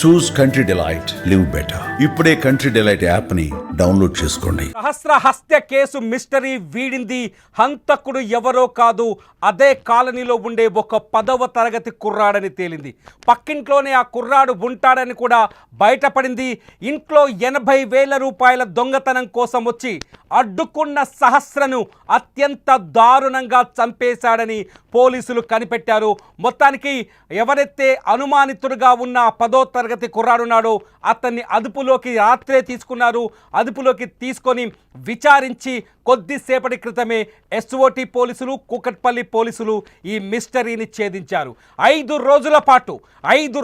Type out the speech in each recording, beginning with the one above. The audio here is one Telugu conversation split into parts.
చూస్ కంట్రీ డిలైట్, లివ్ బెటర్. ఇప్పుడే కంట్రీ డిలైట్ యాప్ ని డౌన్లోడ్ చేసుకోండి. సహస్ర హత్య కేసు మిస్టరీ వీడింది. హంతకుడు ఎవరో కాదు, అదే కాలనీలో ఉండే ఒక 10వ తరగతి కుర్రాడని తేలింది. పక్కింట్లోనే ఆ కుర్రాడు ఉంటాడని కూడా బయటపడింది. ఇంట్లో 80,000 రూపాయల దొంగతనం కోసం వచ్చి అడ్డుకున్న సహస్రను అత్యంత దారుణంగా చంపేశాడని పోలీసులు కనిపెట్టారు. మొత్తానికి ఎవరైతే అనుమానితుడుగా ఉన్న 10వ తరగతి కుర్రాడున్నాడో అతన్ని అదుపులోకి రాత్రే తీసుకున్నారు. అదుపులోకి తీసుకొని విచారించి కొద్దిసేపటి క్రితమే ఎస్ఓటి పోలీసులు, కూకట్పల్లి పోలీసులు ఈ మిస్టరీని ఛేదించారు. 5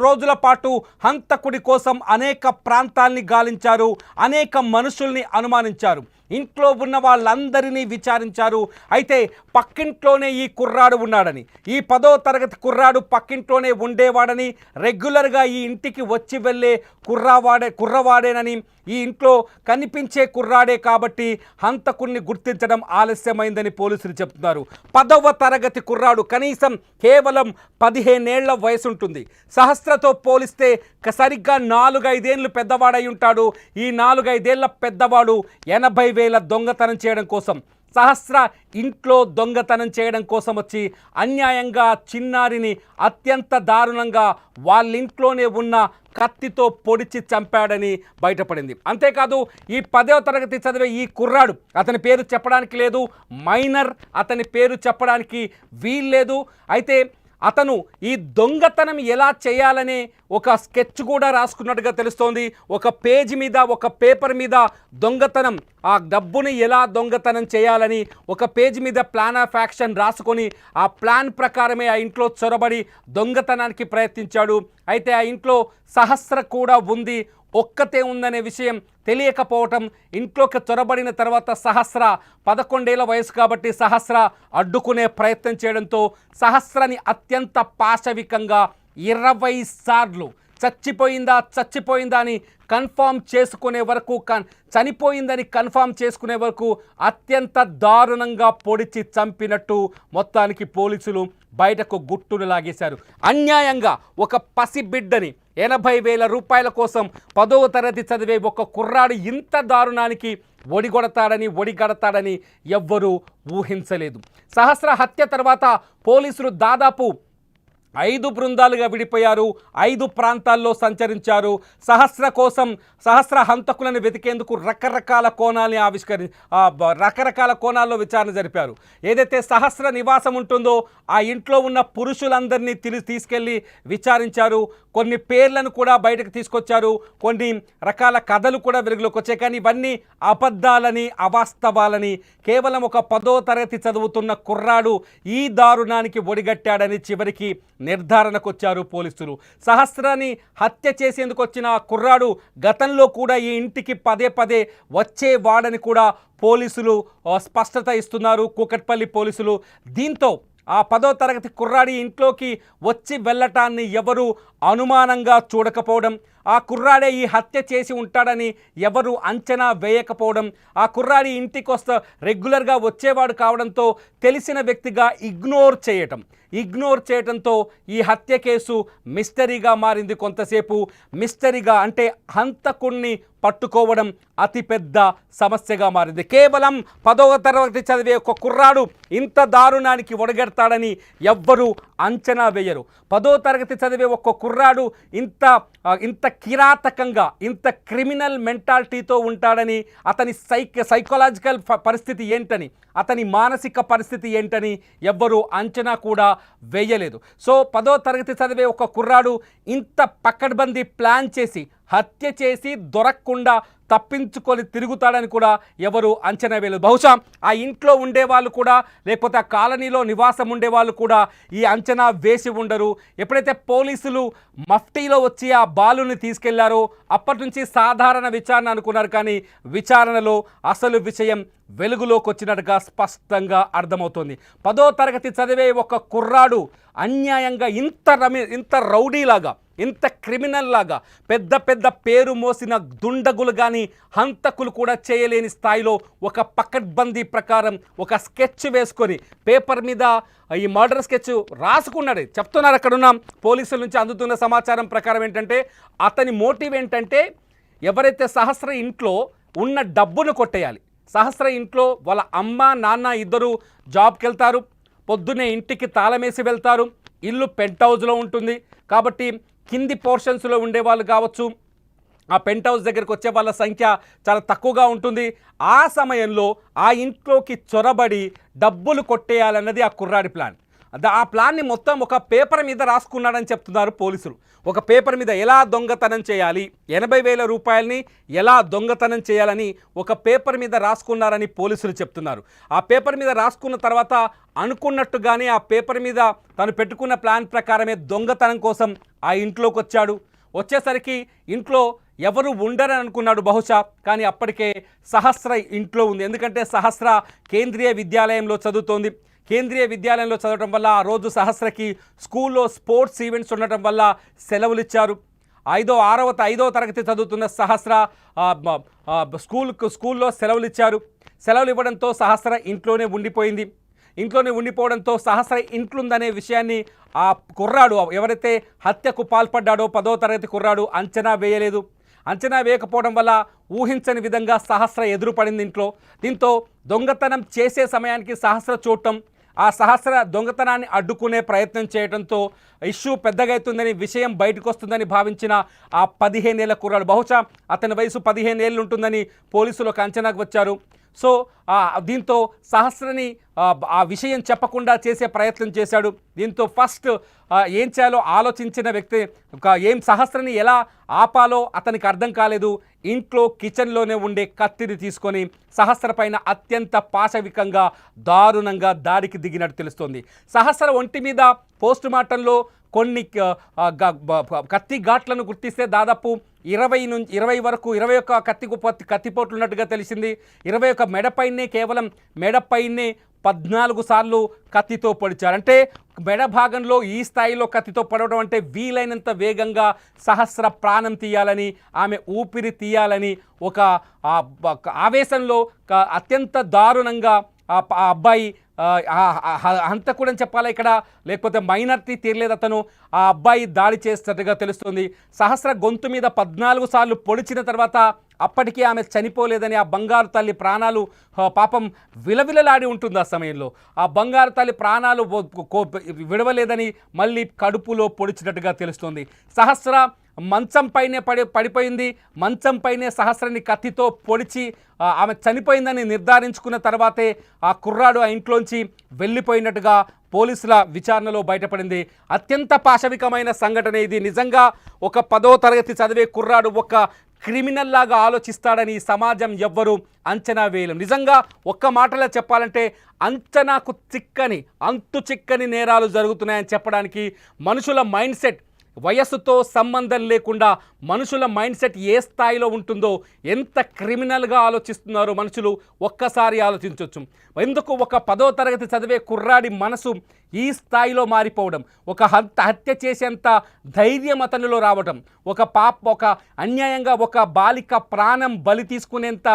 రోజుల పాటు హంతకుడి కోసం అనేక ప్రాంతాల్ని గాలించారు, అనేక మనుషుల్ని అనుమానించారు, ఇంట్లో ఉన్న వాళ్ళందరినీ విచారించారు. అయితే పక్కింట్లోనే ఈ కుర్రాడు ఉన్నాడని, ఈ 10వ తరగతి కుర్రాడు పక్కింట్లోనే ఉండేవాడని, రెగ్యులర్గా ఈ ఇంటికి వచ్చి వెళ్ళే కుర్రవాడేనని, ఈ ఇంట్లో కనిపించే కుర్రాడే కాబట్టి హంతకుడిని గుర్తించడం ఆలస్యమైందని పోలీసులు చెప్తున్నారు. 10వ తరగతి కుర్రాడు కనీసం కేవలం 15 ఏళ్ల వయసు ఉంటుంది. సహస్రతో పోలిస్తే సరిగ్గా 4-5 ఏళ్ళు పెద్దవాడై ఉంటాడు. ఈ 4-5 ఏళ్ల పెద్దవాడు 80,000 దొంగతనం చేయడం కోసం, సహస్ర ఇంట్లో దొంగతనం చేయడం కోసం వచ్చి అన్యాయంగా చిన్నారిని అత్యంత దారుణంగా వాళ్ళింట్లోనే ఉన్న కత్తితో పొడిచి చంపాడని బయటపడింది. అంతేకాదు ఈ 10వ తరగతి చదివే ఈ కుర్రాడు, అతని పేరు చెప్పడానికి లేదు, మైనర్, అతని పేరు చెప్పడానికి వీల్లేదు. అయితే అతను ఈ దొంగతనం ఎలా చేయాలనే ఒక స్కెచ్ కూడా రాసుకున్నట్టుగా తెలుస్తోంది. ఒక పేజీ మీద, ఒక పేపర్ మీద దొంగతనం, ఆ డబ్బుని ఎలా దొంగతనం చేయాలని ఒక పేజీ మీద ప్లాన్ ఆఫ్ యాక్షన్ రాసుకొని ఆ ప్లాన్ ప్రకారమే ఆ ఇంట్లో చొరబడి దొంగతనానికి ప్రయత్నించాడు. అయితే ఆ ఇంట్లో సహస్ర కూడా ఉంది, ఒక్కతే ఉందనే విషయం తెలియకపోవటం, ఇంట్లోకి చొరబడిన తర్వాత సహస్ర 11 ఏళ్ల వయసు కాబట్టి సహస్ర అడ్డుకునే ప్రయత్నం చేయడంతో సహస్రని అత్యంత పాశవికంగా 20 సార్లు చచ్చిపోయిందా అని కన్ఫామ్ చేసుకునే వరకు, చనిపోయిందని కన్ఫామ్ చేసుకునే వరకు అత్యంత దారుణంగా పొడిచి చంపినట్టు మొత్తానికి పోలీసులు బయటకు గుట్టును లాగేశారు. అన్యాయంగా ఒక పసిబిడ్డని 80,000 రూపాయల కోసం 10వ తరగతి చదివే ఒక కుర్రాడు ఇంత దారుణానికి ఒడిగడతాడని ఎవ్వరూ ఊహించలేదు. సహస్ర హత్య తర్వాత పోలీసులు దాదాపు 5 బృందాలుగా విడిపోయారు, 5 ప్రాంతాల్లో సంచరించారు. సహస్ర హంతకులను వెతికేందుకు రకరకాల కోణాల్లో విచారణ జరిపారు. ఏదైతే సహస్ర నివాసం ఉంటుందో ఆ ఇంట్లో ఉన్న పురుషులందరినీ తీసుకెళ్ళి విచారించారు. కొన్ని పేర్లను కూడా బయటకు తీసుకొచ్చారు, కొన్ని రకాల కథలు కూడా వెలుగులోకి వచ్చాయి. కానీ ఇవన్నీ అబద్ధాలని, అవాస్తవాలని, కేవలం ఒక 10వ తరగతి చదువుతున్న కుర్రాడు ఈ దారుణానికి ఒడిగట్టాడని చివరికి నిర్ధారణకు వచ్చారు పోలీసులు. సహస్రాన్ని హత్య చేసేందుకు వచ్చిన కుర్రాడు గతంలో కూడా ఈ ఇంటికి పదే వచ్చేవాడని కూడా పోలీసులు స్పష్టత ఇస్తున్నారు, కూకట్పల్లి పోలీసులు. దీంతో ఆ 10వ తరగతి కుర్రాడి ఇంట్లోకి వచ్చి వెళ్ళటాన్ని ఎవరు అనుమానంగా చూడకపోవడం, ఆ కుర్రాడే ఈ హత్య చేసి ఉంటాడని ఎవరు అంచనా వేయకపోవడం, ఆ కుర్రాడి ఇంటికి రెగ్యులర్గా వచ్చేవాడు కావడంతో తెలిసిన వ్యక్తిగా ఇగ్నోర్ చేయటంతో ఈ హత్య కేసు మిస్టరీగా మారింది. కొంతసేపు మిస్టరీగా అంటే హంతకుణ్ణి పట్టుకోవడం అతిపెద్ద సమస్యగా మారింది. కేవలం 10వ తరగతి చదివే ఒక కుర్రాడు ఇంత దారుణానికి ఒడగెడతాడని ఎవ్వరూ అంచనా వేయరు. 10వ తరగతి చదివే ఒక కుర్రాడు ఇంత కిరాతకంగా, ఇంత క్రిమినల్ మెంటాలిటీతో ఉంటాడని, అతని సైకలాజికల్ పరిస్థితి ఏంటని, అతని మానసిక పరిస్థితి ఏంటని ఎవ్వరూ అంచనా కూడా వేయలేదు. సో 10వ తరగతి చదివే ఒక కుర్రాడు ఇంత పకడ్బందీ ప్లాన్ చేసి హత్య చేసి దొరకకుండా తప్పించుకొని తిరుగుతాడని కూడా ఎవరు అంచనా వేయలేదు. బహుశా ఆ ఇంట్లో ఉండేవాళ్ళు కూడా, లేకపోతే ఆ కాలనీలో నివాసం ఉండేవాళ్ళు కూడా ఈ అంచనా వేసి ఉండరు. ఎప్పుడైతే పోలీసులు మఫ్టీలో వచ్చి ఆ బాలుని తీసుకెళ్లారో అప్పటి నుంచి సాధారణ విచారణ అనుకున్నారు. కానీ విచారణలో అసలు విషయం వెలుగులోకి వచ్చినట్టుగా స్పష్టంగా అర్థమవుతోంది. 10వ తరగతి చదివే ఒక కుర్రాడు అన్యాయంగా ఇంత రౌడీలాగా, ఇంత క్రిమినల్ లాగా పెద్ద పెద్ద పేరు మోసిన దుండగులు కానీ హంతకులు కూడా చేయలేని స్థాయిలో ఒక పకడ్బందీ ప్రకారం ఒక స్కెచ్ వేసుకొని పేపర్ మీద ఈ మర్డర్ స్కెచ్ రాసుకున్నాడు. చెప్తున్నారు అక్కడున్న పోలీసుల నుంచి అందుతున్న సమాచారం ప్రకారం ఏంటంటే అతని మోటివ్ ఏంటంటే ఎవరైతే సహస్ర ఇంట్లో ఉన్న డబ్బును కొట్టేయాలి. సహస్ర ఇంట్లో వాళ్ళ అమ్మ నాన్న ఇద్దరు జాబ్కి వెళ్తారు, పొద్దున్నే ఇంటికి తాళమేసి వెళ్తారు, ఇల్లు పెంట్ హౌస్లో ఉంటుంది కాబట్టి కింది పోర్షన్స్లో ఉండేవాళ్ళు కావచ్చు, ఆ పెంట్ హౌస్ దగ్గరికి వచ్చే వాళ్ళ సంఖ్య చాలా తక్కువగా ఉంటుంది. ఆ సమయంలో ఆ ఇంట్లోకి చొరబడి డబ్బులు కొట్టేయాలన్నది ఆ కుర్రాడి ప్లాన్. ఆ ప్లాన్ని మొత్తం ఒక పేపర్ మీద రాసుకున్నాడని చెప్తున్నారు పోలీసులు. ఒక పేపర్ మీద ఎలా దొంగతనం చేయాలి, 80,000 రూపాయలని ఎలా దొంగతనం చేయాలని ఒక పేపర్ మీద రాసుకున్నారని పోలీసులు చెప్తున్నారు. ఆ పేపర్ మీద రాసుకున్న తర్వాత అనుకున్నట్టుగానే ఆ పేపర్ మీద తను పెట్టుకున్న ప్లాన్ ప్రకారమే దొంగతనం కోసం ఆ ఇంట్లోకి వచ్చాడు. వచ్చేసరికి ఇంట్లో ఎవరు ఉండరని అనుకున్నాడు బహుశా, కానీ అప్పటికే సహస్ర ఇంట్లో ఉంది. ఎందుకంటే సహస్ర కేంద్రీయ విద్యాలయంలో చదువుతోంది. కేంద్రీయ విద్యాలయంలో చదవడం వల్ల ఆ రోజు సహస్రకి స్కూల్లో స్పోర్ట్స్ ఈవెంట్స్ ఉండటం వల్ల సెలవులు ఇచ్చారు. 5వ తరగతి చదువుతున్న సహస్ర స్కూల్లో సెలవులు ఇచ్చారు. సెలవులు ఇవ్వడంతో సహస్ర ఇంట్లోనే ఉండిపోయింది. ఇంట్లోనే ఉండిపోవడంతో సహస్ర ఇంట్లుందనే విషయాన్ని ఆ కుర్రాడు ఎవరైతే హత్యకు పాల్పడ్డాడో 10వ తరగతి కుర్రాడు అంచనా వేయలేదు. అంచనా వేయకపోవడం వల్ల ఊహించని విధంగా సహస్ర ఎదురుపడింది ఇంట్లో. దీంతో దొంగతనం చేసే సమయానికి సహస్ర చూడటం, ఆ సహస్ర దొంగతనాన్ని అడ్డుకునే ప్రయత్నం చేయడంతో ఇష్యూ పెద్దగా అవుతుందని, విషయం బయటకు వస్తుందని భావించిన ఆ 15 ఏళ్ల కుర్రాడు, బహుశా అతని వయసు 15 ఏళ్ళు ఉంటుందని పోలీసులు ఒక అంచనాకు వచ్చారు. సో దీంతో సహస్రని ఆ విషయం చెప్పకుండా చేసే ప్రయత్నం చేశాడు. దీంతో ఫస్ట్ ఏం చేయాలో ఆలోచించిన వ్యక్తి సహస్రని ఎలా ఆపాలో అతనికి అర్థం కాలేదు. ఇంట్లో కిచెన్లోనే ఉండే కత్తిని తీసుకొని సహస్ర పైన అత్యంత పాశవికంగా దారుణంగా దాడికి దిగినట్టు తెలుస్తోంది. సహస్ర ఒంటి మీద పోస్ట్ మార్టంలో కొన్ని కత్తి ఘాట్లను గుర్తిస్తే దాదాపు 20 వరకు 21 కత్తిపోట్లు ఉన్నట్టుగా తెలిసింది. 21 మెడపైనే, కేవలం మెడపైనే 14 సార్లు కత్తితో పొడిచారు. అంటే మెడ భాగంలో ఈ స్థాయిలో కత్తితో పడవడం అంటే వీలైనంత వేగంగా సహస్ర ప్రాణం తీయాలని, ఆమె ఊపిరి తీయాలని ఒక ఆవేశంలో అత్యంత దారుణంగా ఆ అబ్బాయి హంతకుడని చెప్పాలా ఇక్కడ, లేకపోతే మైనారిటీ తీరలేదు అతను, ఆ అబ్బాయి దాడి చేస్తున్నట్టుగా తెలుస్తుంది. సహస్ర గొంతు మీద 14 సార్లు పొడిచిన తర్వాత అప్పటికీ ఆమె చనిపోలేదని, ఆ బంగారు తల్లి ప్రాణాలు పాపం విలవిలలాడి ఉంటుంది. ఆ సమయంలో ఆ బంగారు తల్లి ప్రాణాలు విడవలేదని మళ్ళీ కడుపులో పొడిచినట్టుగా తెలుస్తుంది. సహస్ర మంచం పైనే పడిపోయింది. మంచం పైనే సహస్రని కత్తితో పొడిచి ఆమె చనిపోయిందని నిర్ధారించుకున్న తర్వాతే ఆ కుర్రాడు ఆ ఇంట్లోంచి వెళ్ళిపోయినట్టుగా పోలీసుల విచారణలో బయటపడింది. అత్యంత పాశవికమైన సంఘటన ఇది. నిజంగా ఒక 10వ తరగతి చదివే కుర్రాడు ఒక క్రిమినల్ లాగా ఆలోచిస్తాడని సమాజం ఎవ్వరూ అంచనా వేయలేం. నిజంగా ఒక్క మాటలో చెప్పాలంటే అంచనాకు అంతు చిక్కని నేరాలు జరుగుతున్నాయని చెప్పడానికి మనుషుల మైండ్ సెట్, వయస్సుతో సంబంధం లేకుండా మనుషుల మైండ్ సెట్ ఏ స్థాయిలో ఉంటుందో, ఎంత క్రిమినల్గా ఆలోచిస్తున్నారో మనుషులు ఒక్కసారి ఆలోచించవచ్చు. ఎందుకు ఒక 10వ తరగతి చదివే కుర్రాడి మనసు ఈ స్థాయిలో మారిపోవడం, ఒక హత్య చేసేంత ధైర్యం అతనిలో రావడం, ఒక అన్యాయంగా ఒక బాలిక ప్రాణం బలి తీసుకునేంత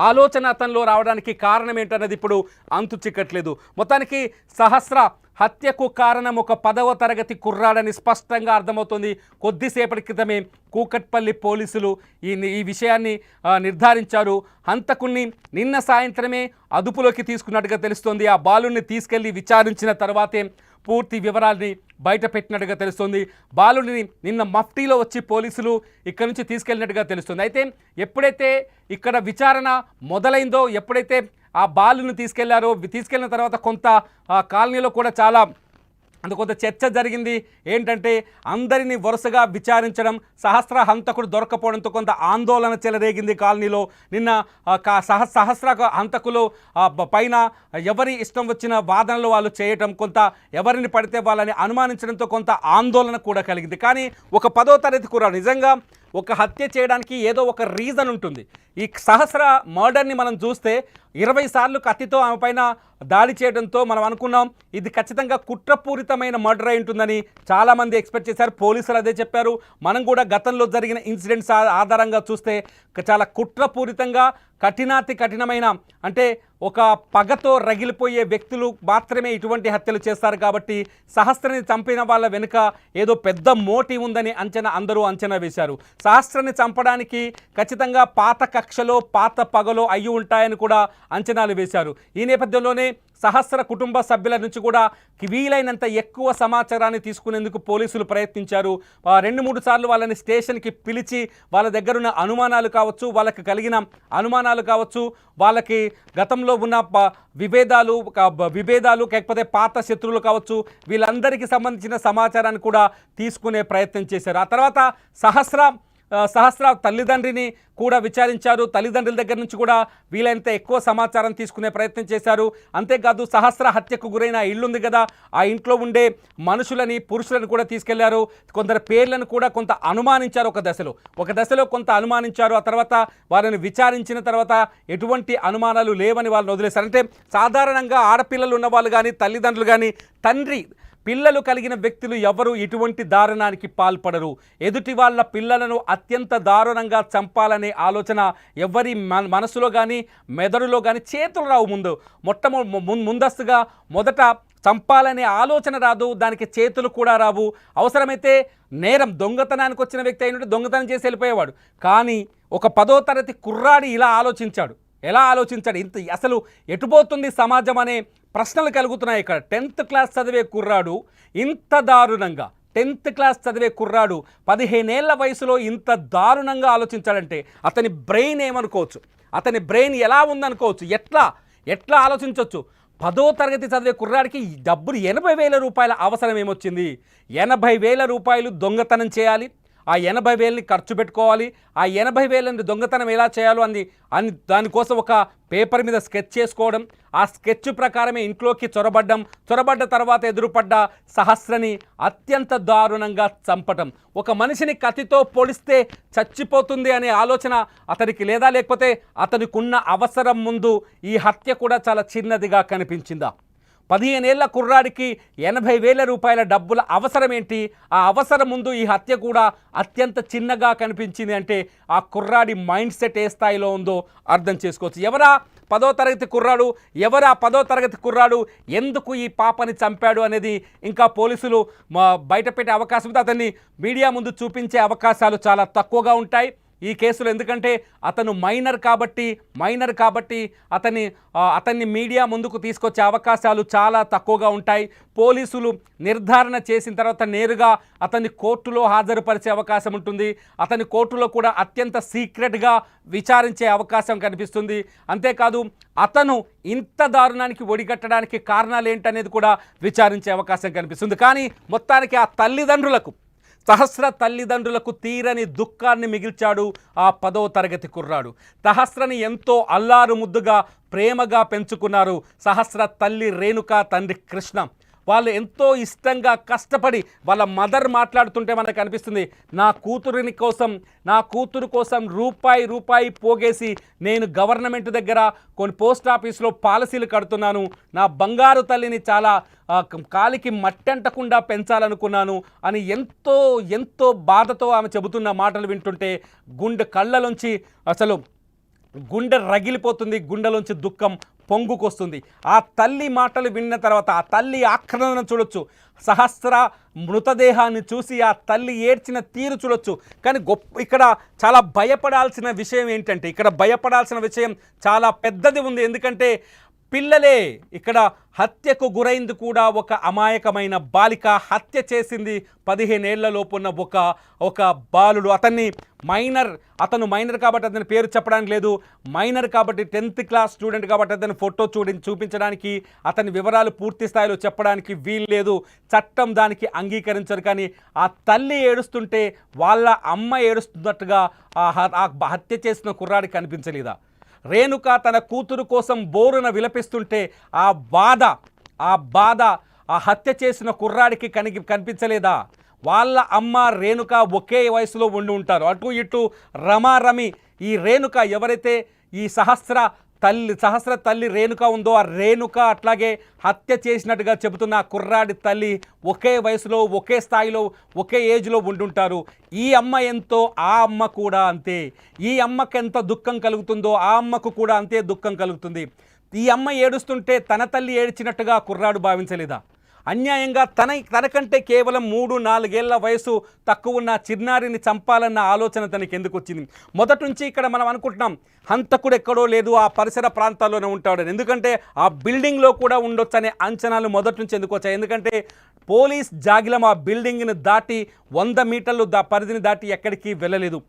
ఆలోచన అతనిలో రావడానికి కారణం ఏంటన్నది ఇప్పుడు అంతు చిక్కట్లేదు. మొత్తానికి సహస్ర హత్యకు కారణం ఒక 10వ తరగతి కుర్రాడని స్పష్టంగా అర్థమవుతుంది. కొద్దిసేపటి క్రితమే కూకట్పల్లి పోలీసులు ఈ విషయాన్ని నిర్ధారించారు. హంతకుణ్ణి నిన్న సాయంత్రమే అదుపులోకి తీసుకున్నట్టుగా తెలుస్తోంది. ఆ బాలుని తీసుకెళ్లి విచారించిన తర్వాతే పూర్తి వివరాల్ని బయట పెట్టినట్టుగా తెలుస్తుంది. బాలుని నిన్న మఫ్టీలో వచ్చి పోలీసులు ఇక్కడ నుంచి తీసుకెళ్ళినట్టుగా తెలుస్తుంది. అయితే ఎప్పుడైతే ఇక్కడ విచారణ మొదలైందో, ఎప్పుడైతే ఆ బాలుని తీసుకెళ్ళిన తర్వాత కొంత కాలనీలో కూడా కొంత చర్చ జరిగింది. ఏంటంటే అందరినీ వరుసగా విచారించడం, సహస్ర హంతకుడు దొరకపోవడంతో కొంత ఆందోళన చెలరేగింది కాలనీలో. నిన్న సహస్ర హంతకులు పైన ఎవరి ఇష్టం వచ్చిన వాదనలు వాళ్ళు చేయటం, కొంత ఎవరిని పడితే వాళ్ళని అనుమానించడంతో కొంత ఆందోళన కూడా కలిగింది. కానీ ఒక 10వ తరగతి కుర్రాడు నిజంగా ఒక హత్య చేయడానికి ఏదో ఒక రీజన్ ఉంటుంది. ఈ సహస్ర మర్డర్ని మనం చూస్తే 20 సార్లు కత్తితో ఆమె పైన దాడి చేయడంతో మనం అనుకున్నాం ఇది ఖచ్చితంగా కుట్రపూరితమైన మర్డర్ అయి ఉంటుందని చాలామంది ఎక్స్పెక్ట్ చేశారు. పోలీసులు అదే చెప్పారు. మనం కూడా గతంలో జరిగిన ఇన్సిడెంట్స్ ఆధారంగా చూస్తే చాలా కుట్రపూరితంగా కఠినాతి కఠినమైన అంటే ఒక పగతో రగిలిపోయే వ్యక్తులు మాత్రమే ఇటువంటి హత్యలు చేస్తారు కాబట్టి సహస్రని చంపిన వాళ్ళ వెనుక ఏదో పెద్ద మోటివ్ ఉందని అందరూ అంచనా వేశారు. సహస్రని చంపడానికి ఖచ్చితంగా పాత కక్షలో పాత పగలో అయ్యి ఉంటాయని కూడా అంచనాలు వేశారు. ఈ నేపథ్యంలోనే సహస్ర కుటుంబ సభ్యుల నుంచి కూడా వీలైనంత ఎక్కువ సమాచారాన్ని తీసుకునేందుకు పోలీసులు ప్రయత్నించారు. 2-3 సార్లు వాళ్ళని స్టేషన్కి పిలిచి వాళ్ళ దగ్గరున్న అనుమానాలు కావచ్చు, వాళ్ళకి కలిగిన అనుమానాలు కావచ్చు, వాళ్ళకి గతంలో ఉన్న విభేదాలు లేకపోతే పాత శత్రువులు కావచ్చు, వీళ్ళందరికీ సంబంధించిన సమాచారాన్ని కూడా తీసుకునే ప్రయత్నం చేశారు. ఆ తర్వాత సహస్ర తల్లిదండ్రిని కూడా విచారించారు. తల్లిదండ్రుల దగ్గర నుంచి కూడా వీలైనంత ఎక్కువ సమాచారం తీసుకునే ప్రయత్నం చేశారు. అంతేకాదు సహస్ర హత్యకు గురైన ఇల్లుంది కదా, ఆ ఇంట్లో ఉండే మనుషులని పురుషులను కూడా తీసుకెళ్లారు. కొందరు పేర్లను కూడా కొంత అనుమానించారు. ఒక దశలో కొంత అనుమానించారు. ఆ తర్వాత వారిని విచారించిన తర్వాత ఎటువంటి అనుమానాలు లేవని వాళ్ళని వదిలేశారు. అంటే సాధారణంగా ఆడపిల్లలు ఉన్న వాళ్ళు కానీ తల్లిదండ్రులు కానీ పిల్లలు కలిగిన వ్యక్తులు ఎవరు ఇటువంటి దారుణానికి పాల్పడరు. ఎదుటి వాళ్ళ పిల్లలను అత్యంత దారుణంగా చంపాలనే ఆలోచన ఎవరి మనసులో కానీ మెదడులో కానీ చేతులు రావు. ముందస్తుగా మొదట చంపాలనే ఆలోచన రాదు, దానికి చేతులు కూడా రావు. అవసరమైతే నేరం దొంగతనానికి వచ్చిన వ్యక్తి అయినట్టు దొంగతనం చేసి వెళ్ళిపోయేవాడు. కానీ ఒక 10వ తరగతి కుర్రాడి ఇలా ఆలోచించాడు. ఎలా ఆలోచించాడు? అసలు ఎటుపోతుంది సమాజం అనే ప్రశ్నలు కలుగుతున్నాయి ఇక్కడ. 10th క్లాస్ చదివే కుర్రాడు ఇంత దారుణంగా 10th క్లాస్ చదివే కుర్రాడు 15 ఏళ్ల వయసులో ఇంత దారుణంగా ఆలోచించాడంటే అతని బ్రెయిన్ ఏమనుకోవచ్చు, అతని బ్రెయిన్ ఎలా ఉందనుకోవచ్చు, ఎట్లా ఆలోచించవచ్చు. 10వ తరగతి చదివే కుర్రాడికి డబ్బులు 80,000 రూపాయల అవసరం ఏమొచ్చింది? 80,000 రూపాయలు దొంగతనం చేయాలి, ఆ 80,000ని ఖర్చు పెట్టుకోవాలి, ఆ 80,000ని దొంగతనం ఎలా చేయాలో అని దానికోసం ఒక పేపర్ మీద స్కెచ్ చేసుకోవడం, ఆ స్కెచ్ ప్రకారమే ఇంట్లోకి చొరబడ్డ తర్వాత ఎదురుపడ్డ సహస్రని అత్యంత దారుణంగా చంపటం. ఒక మనిషిని కత్తితో పొడిస్తే చచ్చిపోతుంది అనే ఆలోచన అతనికి లేదా, లేకపోతే అతనికి ఉన్న అవసరం ముందు ఈ హత్య కూడా చాలా చిన్నదిగా కనిపించిందా? 15 ఏళ్ల కుర్రాడికి 80,000 రూపాయల డబ్బుల అవసరం ఏంటి? ఆ అవసరం ముందు ఈ హత్య కూడా అత్యంత చిన్నగా కనిపించింది అంటే ఆ కుర్రాడి మైండ్ సెట్ ఏ స్థాయిలో ఉందో అర్థం చేసుకోవచ్చు. ఎవరా 10వ తరగతి కుర్రాడు ఎందుకు ఈ పాపని చంపాడు అనేది ఇంకా పోలీసులు బయటపెట్టే అవకాశం ఉంది. అతన్ని మీడియా ముందు చూపించే అవకాశాలు చాలా తక్కువగా ఉంటాయి ఈ కేసులో. ఎందుకంటే అతను మైనర్ కాబట్టి అతన్ని మీడియా ముందుకు తీసుకొచ్చే అవకాశాలు చాలా తక్కువగా ఉంటాయి. పోలీసులు నిర్ధారణ చేసిన తర్వాత నేరుగా అతన్ని కోర్టులో హాజరుపరిచే అవకాశం ఉంటుంది. అతని కోర్టులో కూడా అత్యంత సీక్రెట్గా విచారించే అవకాశం కనిపిస్తుంది. అంతేకాదు అతను ఇంత దారుణానికి ఒడిగట్టడానికి కారణాలు ఏంటనేది కూడా విచారించే అవకాశం కనిపిస్తుంది. కానీ మొత్తానికి ఆ సహస్ర తల్లిదండ్రులకు తీరని దుఃఖాన్ని మిగిల్చాడు ఆ 10వ తరగతి కుర్రాడు. సహస్రని ఎంతో అల్లారు ముద్దుగా ప్రేమగా పెంచుకున్నారు సహస్ర తల్లి రేణుక, తండ్రి కృష్ణ. వాళ్ళు ఎంతో ఇష్టంగా కష్టపడి వాళ్ళ మదర్ మాట్లాడుతుంటే మనకు అనిపిస్తుంది, నా కూతురు కోసం రూపాయి పోగేసి నేను గవర్నమెంట్ దగ్గర కొన్ని పోస్ట్ ఆఫీస్లో పాలసీలు కడుతున్నాను, నా బంగారు తల్లిని చాలా కాలికి మట్టంటకుండా పెంచాలనుకున్నాను అని ఎంతో బాధతో ఆమె చెబుతున్న మాటలు వింటుంటే గుండె రగిలిపోతుంది, గుండెలోంచి దుఃఖం పొంగుకొస్తుంది. ఆ తల్లి మాటలు విన్న తర్వాత ఆ తల్లి ఆక్రందన చూడొచ్చు, సహస్ర మృతదేహాన్ని చూసి ఆ తల్లి ఏడ్చిన తీరు చూడొచ్చు. కానీ ఇక్కడ చాలా భయపడాల్సిన విషయం ఏంటంటే, చాలా పెద్దది ఉంది. ఎందుకంటే పిల్లలే ఇక్కడ హత్యకు గురైంది కూడా ఒక అమాయకమైన బాలిక. హత్య చేసింది 15 ఏళ్లలోపు ఉన్న ఒక బాలుడు. అతను మైనర్ కాబట్టి అతని పేరు చెప్పడానికి లేదు. మైనర్ కాబట్టి 10th క్లాస్ స్టూడెంట్ కాబట్టి అతని ఫోటో చూపించడానికి, అతని వివరాలు పూర్తి స్థాయిలో చెప్పడానికి వీలు లేదు. చట్టం దానికి అంగీకరించరు. కానీ ఆ తల్లి ఏడుస్తుంటే వాళ్ళ అమ్మ ఏడుస్తున్నట్టుగా ఆ హత్య చేసిన కుర్రాడికి కనిపించలేదా? రేణుక తన కూతురు కోసం బోరున విలపిస్తుంటే ఆ బాధ ఆ హత్య చేసిన కుర్రాడికి కనిపించలేదా? వాళ్ళ అమ్మ రేణుక ఒకే వయసులో ఉండి ఉంటారు. అటు ఇటు రమారమి ఈ రేణుక ఎవరైతే ఈ సహస్ర సహస్ర తల్లి రేణుక ఉందో ఆ రేణుక అట్లాగే హత్య చేసినట్టుగా చెబుతున్న ఆ కుర్రాడి తల్లి ఒకే వయసులో ఒకే స్థాయిలో ఒకే ఏజ్లో ఉండుంటారు. ఈ అమ్మ ఎంతో ఆ అమ్మ కూడా అంతే. ఈ అమ్మకు ఎంత దుఃఖం కలుగుతుందో ఆ అమ్మకు కూడా అంతే దుఃఖం కలుగుతుంది. ఈ అమ్మ ఏడుస్తుంటే తన తల్లి ఏడ్చినట్టుగా కుర్రాడు భావించలేదా? అన్యాయంగా తనకంటే కేవలం 3-4 ఏళ్ల వయసు తక్కువ ఉన్న చిన్నారిని చంపాలన్న ఆలోచన తనకి ఎందుకు వచ్చింది? మొదటి నుంచి ఇక్కడ మనం అనుకుంటున్నాం హంతకుడు ఎక్కడో లేదు, ఆ పరిసర ప్రాంతాల్లోనే ఉంటాడు. ఎందుకంటే ఆ బిల్డింగ్లో కూడా ఉండొచ్చు అనే అంచనాలు మొదటి నుంచి ఎందుకు వచ్చాయి? ఎందుకంటే పోలీస్ జాగిలం ఆ బిల్డింగ్ని దాటి 100 మీటర్లు పరిధిని దాటి ఎక్కడికి వెళ్ళలేదు.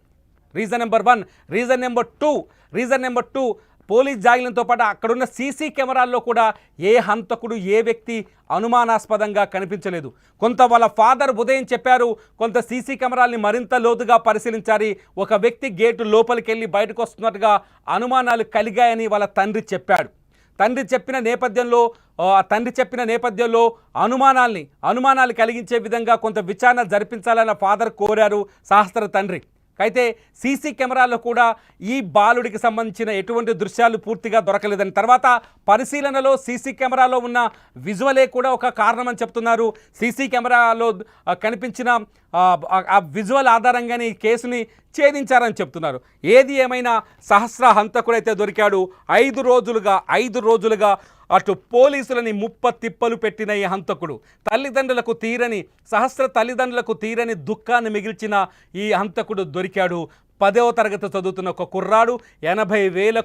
Reason number 1. Reason number 2 police జాగిలంతో పాటు అక్కడున్న సీసీ కెమెరాల్లో కూడా ఏ హంతకుడు ఏ వ్యక్తి అనుమానాస్పదంగా కనిపించలేదు. కొంత వాళ్ళ ఫాదర్ ఉదయం చెప్పారు, కొంత సీసీ కెమెరాల్ని మరింత లోతుగా పరిశీలించారు. ఒక వ్యక్తి గేటు లోపలికి వెళ్ళి బయటకు వస్తున్నట్టుగా అనుమానాలు కలిగాయని వాళ్ళ తండ్రి చెప్పాడు. తండ్రి చెప్పిన నేపథ్యంలో అనుమానాలు కలిగించే విధంగా కొంత విచారణ జరిపించాలన్న ఫాదర్ కోరారు సహస్ర తండ్రి. అయితే సీసీ కెమెరాలో కూడా ఈ బాలుడికి సంబంధించిన ఎటువంటి దృశ్యాలు పూర్తిగా దొరకలేదని, తర్వాత పరిశీలనలో సీసీ కెమెరాలో ఉన్న విజువలే కూడా ఒక కారణమని చెప్తున్నారు. సీసీ కెమెరాలో కనిపించిన ఆ విజువల్ ఆధారంగానే ఈ కేసుని ఛేదించారని చెప్తున్నారు. ఏది ఏమైనా సహస్ర హంతకుడైతే దొరికాడు. 5 రోజులుగా అటు పోలీసులని తిప్పలు పెట్టిన ఈ హంతకుడు సహస్ర తల్లిదండ్రులకు తీరని దుఃఖాన్ని మిగిల్చిన ఈ హంతకుడు దొరికాడు. 10వ తరగతి చదువుతున్న ఒక కుర్రాడు 80,000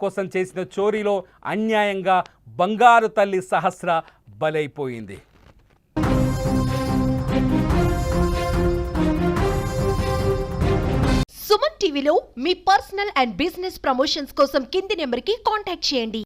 కోసం చేసిన చోరీలో అన్యాయంగా బంగారు తల్లి సహస్ర బలైపోయింది. సుమన్ టీవీలో మీ పర్సనల్ అండ్ బిజినెస్ ప్రమోషన్స్ కోసం కింది నెంబర్కి కాంటాక్ట్ చేయండి.